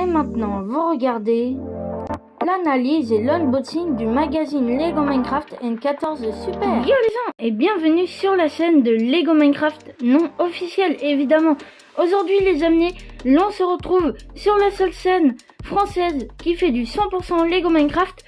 Et maintenant, vous regardez l'analyse et l'unboxing du magazine Lego Minecraft N14 Super. Yo les gens, et bienvenue sur la chaîne de Lego Minecraft non officielle évidemment. Aujourd'hui les amis, l'on se retrouve sur la seule chaîne française qui fait du 100% Lego Minecraft.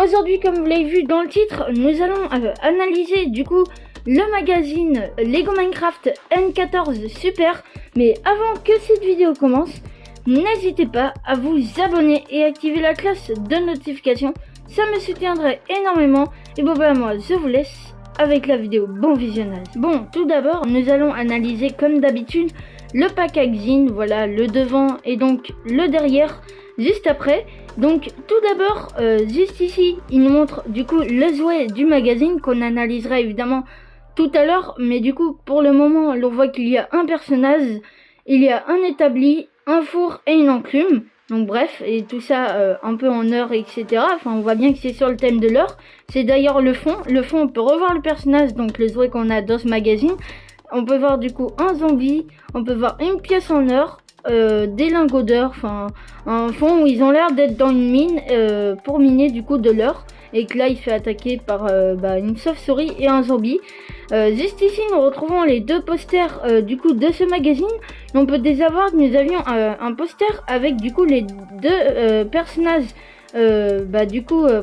Aujourd'hui, comme vous l'avez vu dans le titre, nous allons analyser du coup le magazine Lego Minecraft N14 Super. Mais avant que cette vidéo commence, n'hésitez pas à vous abonner et activer la cloche de notification, ça me soutiendrait énormément. Et bon bah moi je vous laisse avec la vidéo, bon visionnage. Bon, tout d'abord nous allons analyser comme d'habitude le packaging, voilà le devant et donc le derrière juste après. Donc tout d'abord, juste ici il nous montre du coup le jouet du magazine qu'on analysera évidemment tout à l'heure. Mais du coup pour le moment on voit qu'il y a un personnage, il y a un établi, un four et une enclume. Donc bref, et tout ça un peu en heure, etc. Enfin, on voit bien que c'est sur le thème de l'heure. C'est d'ailleurs le fond. Le fond, on peut revoir le personnage, donc le jouet qu'on a dans ce magazine. On peut voir du coup un zombie. On peut voir une pièce en or, des lingots d'or. Enfin, un fond où ils ont l'air d'être dans une mine pour miner du coup de l'or. Et que là, il se fait attaquer par une chauve-souris et un zombie. Juste ici, nous retrouvons les deux posters du coup de ce magazine. On peut déjà voir que nous avions un poster avec du coup les deux personnages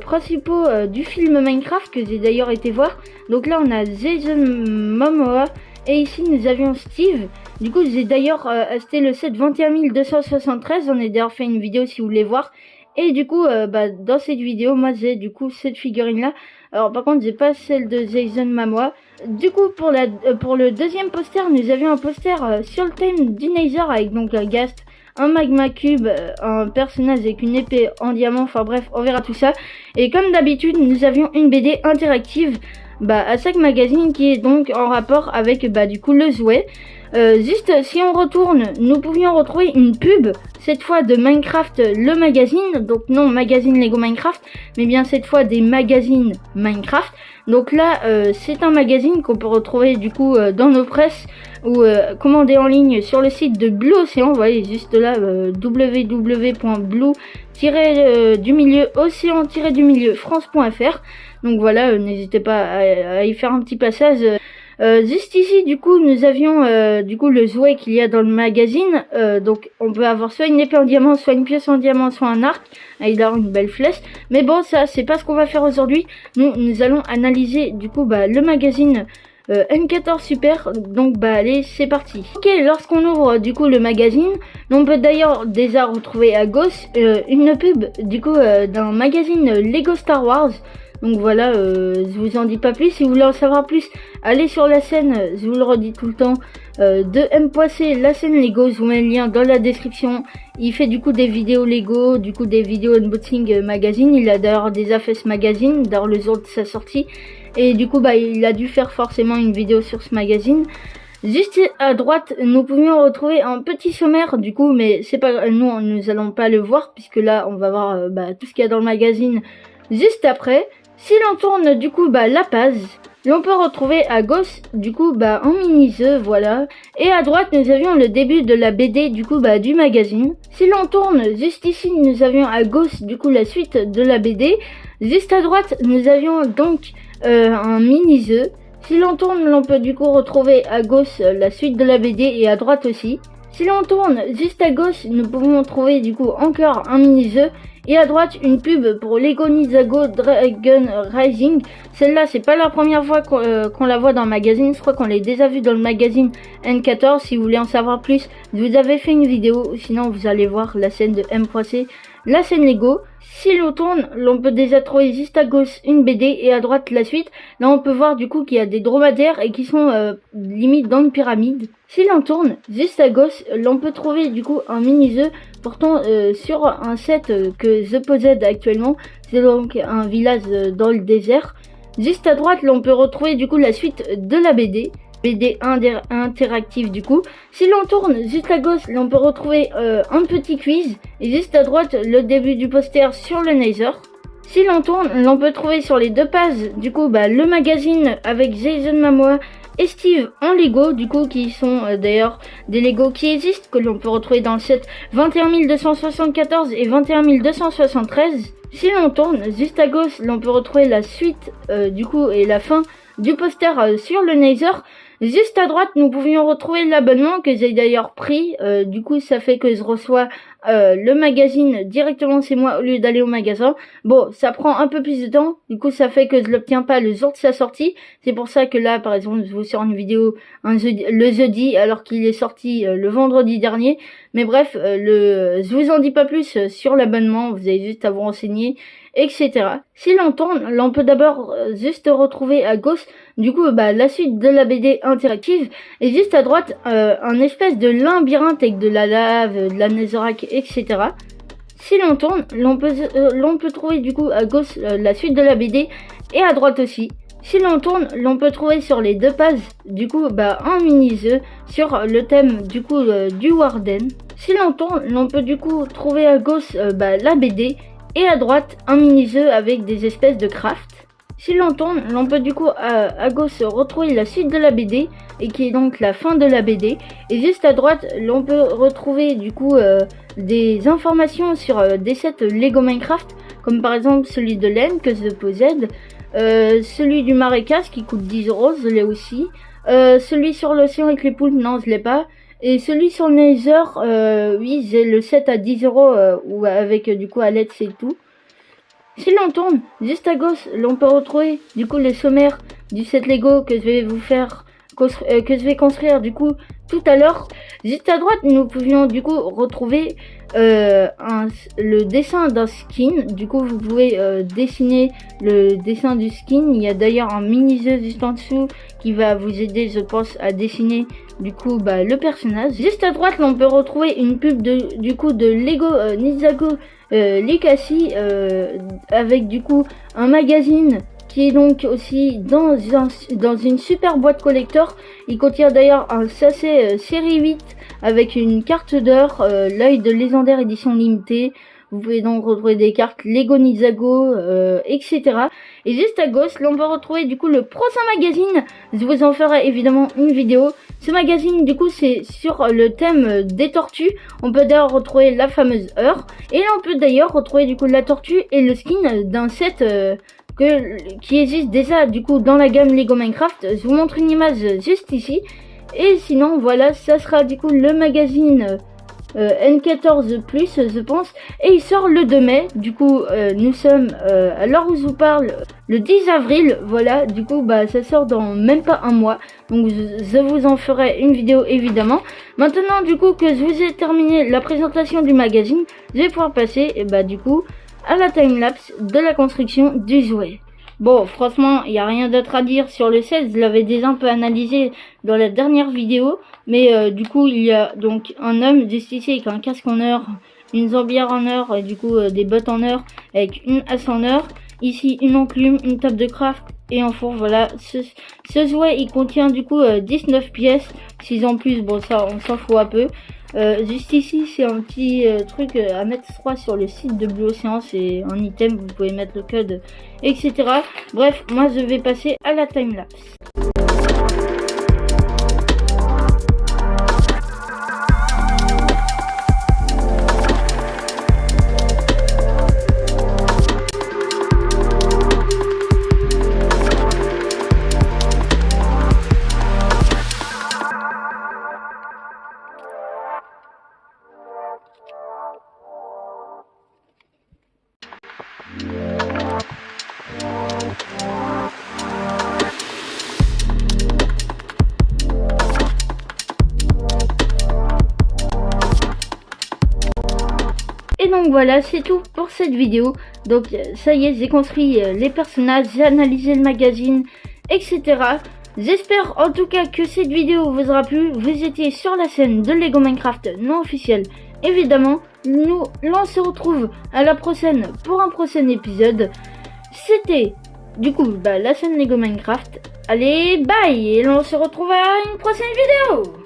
principaux du film Minecraft que j'ai d'ailleurs été voir. Donc là, on a Jason Momoa et ici nous avions Steve. Du coup, j'ai d'ailleurs acheté le set 21273. On a d'ailleurs fait une vidéo si vous voulez voir. Et du coup, dans cette vidéo, moi j'ai du coup cette figurine là. Alors par contre, j'ai pas celle de Jason Momoa. Du coup, pour le deuxième poster, nous avions un poster sur le thème du Nether avec donc un Ghast, un magma cube, un personnage avec une épée en diamant. Enfin bref, on verra tout ça. Et comme d'habitude, nous avions une BD interactive à chaque magazine qui est donc en rapport avec du coup le jouet. Juste si on retourne, nous pouvions retrouver une pub, cette fois de Minecraft le magazine, donc non magazine Lego Minecraft, mais bien cette fois des magazines Minecraft. Donc là c'est un magazine qu'on peut retrouver du coup dans nos presses ou commander en ligne sur le site de Blue Ocean. Vous voyez juste là www.blue-océan-france.fr. Donc voilà, n'hésitez pas à y faire un petit passage. Juste ici du coup nous avions du coup le jouet qu'il y a dans le magazine. Donc on peut avoir soit une épée en diamant, soit une pièce en diamant, soit un arc avec d'ailleurs une belle flèche. Mais bon, ça c'est pas ce qu'on va faire aujourd'hui. Nous allons analyser du coup le magazine N14 Super. Donc allez, c'est parti. Ok, lorsqu'on ouvre du coup le magazine, on peut d'ailleurs déjà retrouver à gauche une pub du coup d'un magazine Lego Star Wars. Donc voilà, je vous en dis pas plus. Si vous voulez en savoir plus, allez sur la chaîne, je vous le redis tout le temps, de M. Poissé, la chaîne Lego. Je vous mets le lien dans la description. Il fait du coup des vidéos Lego, du coup des vidéos unboxing magazine. Il a d'ailleurs déjà fait ce magazine, d'ailleurs le jour de sa sortie. Et du coup il a dû faire forcément une vidéo sur ce magazine. Juste à droite, nous pouvions retrouver un petit sommaire du coup, mais c'est pas nous allons pas le voir puisque là on va voir tout ce qu'il y a dans le magazine juste après. Si l'on tourne du coup la page, l'on peut retrouver à gauche du coup un mini-jeu, voilà. Et à droite nous avions le début de la BD du coup du magazine. Si l'on tourne juste ici, nous avions à gauche du coup la suite de la BD. Juste à droite nous avions donc un mini-jeu. Si l'on tourne, l'on peut du coup retrouver à gauche la suite de la BD et à droite aussi. Si l'on tourne juste à gauche, nous pouvons trouver du coup encore un mini-jeu. Et à droite, une pub pour Lego Ninjago Dragon Rising. Celle-là, c'est pas la première fois qu'on la voit dans le magazine. Je crois qu'on l'a déjà vue dans le magazine N14. Si vous voulez en savoir plus, je vous avais fait une vidéo. Sinon, vous allez voir la scène de M.C, la scène Lego. Si l'on tourne, l'on peut déjà trouver juste à gauche une BD et à droite la suite. Là, on peut voir du coup qu'il y a des dromadaires et qui sont limite dans une pyramide. Si l'on tourne juste à gauche, l'on peut trouver du coup un mini-jeu portant sur un set que je possède actuellement. C'est donc un village dans le désert. Juste à droite, l'on peut retrouver du coup la suite de la BD interactive du coup. Si l'on tourne juste à gauche, l'on peut retrouver un petit quiz. Et juste à droite, le début du poster sur le Nether. Si l'on tourne, l'on peut trouver sur les deux pages du coup le magazine avec Jason Momoa et Steve en Lego, du coup, qui sont d'ailleurs des Lego qui existent, que l'on peut retrouver dans le set 21274 et 21273. Si l'on tourne juste à gauche, l'on peut retrouver la suite du coup et la fin du poster sur le Nether. Juste à droite, nous pouvions retrouver l'abonnement que j'ai d'ailleurs pris. Du coup, ça fait que je reçois le magazine directement chez moi au lieu d'aller au magasin. Bon, ça prend un peu plus de temps. Du coup, ça fait que je l'obtiens pas le jour de sa sortie. C'est pour ça que là, par exemple, je vous sors une vidéo le jeudi alors qu'il est sorti le vendredi dernier. Mais bref, je vous en dis pas plus sur l'abonnement. Vous avez juste à vous renseigner, etc. Si l'on tourne, l'on peut d'abord juste retrouver à gauche, du coup, la suite de la BD interactive, et juste à droite, un espèce de labyrinthe avec de la lave, de la netherrack, etc. Si l'on tourne, l'on peut trouver du coup à gauche la suite de la BD, et à droite aussi. Si l'on tourne, l'on peut trouver sur les deux pages, du coup, un mini-jeu sur le thème du coup du Warden. Si l'on tourne, l'on peut du coup trouver à gauche la BD, et à droite un mini-jeu avec des espèces de craft. Si l'on tourne, l'on peut du coup à gauche retrouver la suite de la BD, et qui est donc la fin de la BD. Et juste à droite, l'on peut retrouver du coup des informations sur des sets Lego Minecraft, comme par exemple celui de laine que je possède, celui du marécage qui coûte 10 €, je l'ai aussi, celui sur l'océan avec les poules, non je l'ai pas. Et celui sur le Nether, oui, j'ai le set à 10 € ou avec du coup Alex et tout. Si l'on tourne juste à gauche, l'on peut retrouver du coup les sommaires du set Lego que je vais vous faire que je vais construire du coup tout à l'heure. Juste à droite, nous pouvions du coup retrouver le dessin d'un skin. Du coup, vous pouvez dessiner le dessin du skin. Il y a d'ailleurs un mini-jeu juste en dessous qui va vous aider, je pense, à dessiner du coup le personnage. Juste à droite, l'on peut retrouver une pub du coup de Lego Ninjago Legacy avec du coup un magazine qui est donc aussi dans une super boîte collector. Il contient d'ailleurs un sachet série 8 avec une carte d'heure, l'œil de légendaire édition limitée. Vous pouvez donc retrouver des cartes Lego Ninjago, etc. Et juste à gauche, l'on peut retrouver du coup le prochain magazine. Je vous en ferai évidemment une vidéo. Ce magazine, du coup, c'est sur le thème des tortues. On peut d'ailleurs retrouver la fameuse heure. Et là, on peut d'ailleurs retrouver du coup la tortue et le skin d'un set qui existe déjà du coup dans la gamme Lego Minecraft. Je vous montre une image juste ici. Et sinon, voilà, ça sera du coup le magazine N14+, je pense, et il sort le 2 mai. Du coup, nous sommes à l'heure où je vous parle le 10 avril. Voilà, du coup, ça sort dans même pas un mois. Donc, je vous en ferai une vidéo évidemment. Maintenant, du coup, que je vous ai terminé la présentation du magazine, je vais pouvoir passer, du coup, à la timelapse de la construction du jouet. Bon, franchement, il n'y a rien d'autre à dire sur le set, je l'avais déjà un peu analysé dans la dernière vidéo, mais du coup, il y a donc un homme juste ici avec un casque en or, une jambière en or, et du coup, des bottes en or, avec une hache en or, ici une enclume, une table de craft, et un four, voilà. Ce jouet, il contient du coup 19 pièces, 6 en plus, bon ça, on s'en fout un peu. Juste ici, c'est un petit truc à mettre, je crois, sur le site de Blue Ocean. C'est un item, vous pouvez mettre le code, etc. Bref, moi je vais passer à la timelapse. Et donc voilà, c'est tout pour cette vidéo. Donc ça y est, j'ai construit les personnages, j'ai analysé le magazine, etc. J'espère en tout cas que cette vidéo vous aura plu. Vous étiez sur la scène de Lego Minecraft non officielle. Évidemment, on se retrouve à la prochaine pour un prochain épisode. C'était du coup la scène Lego Minecraft. Allez, bye, et on se retrouve à une prochaine vidéo.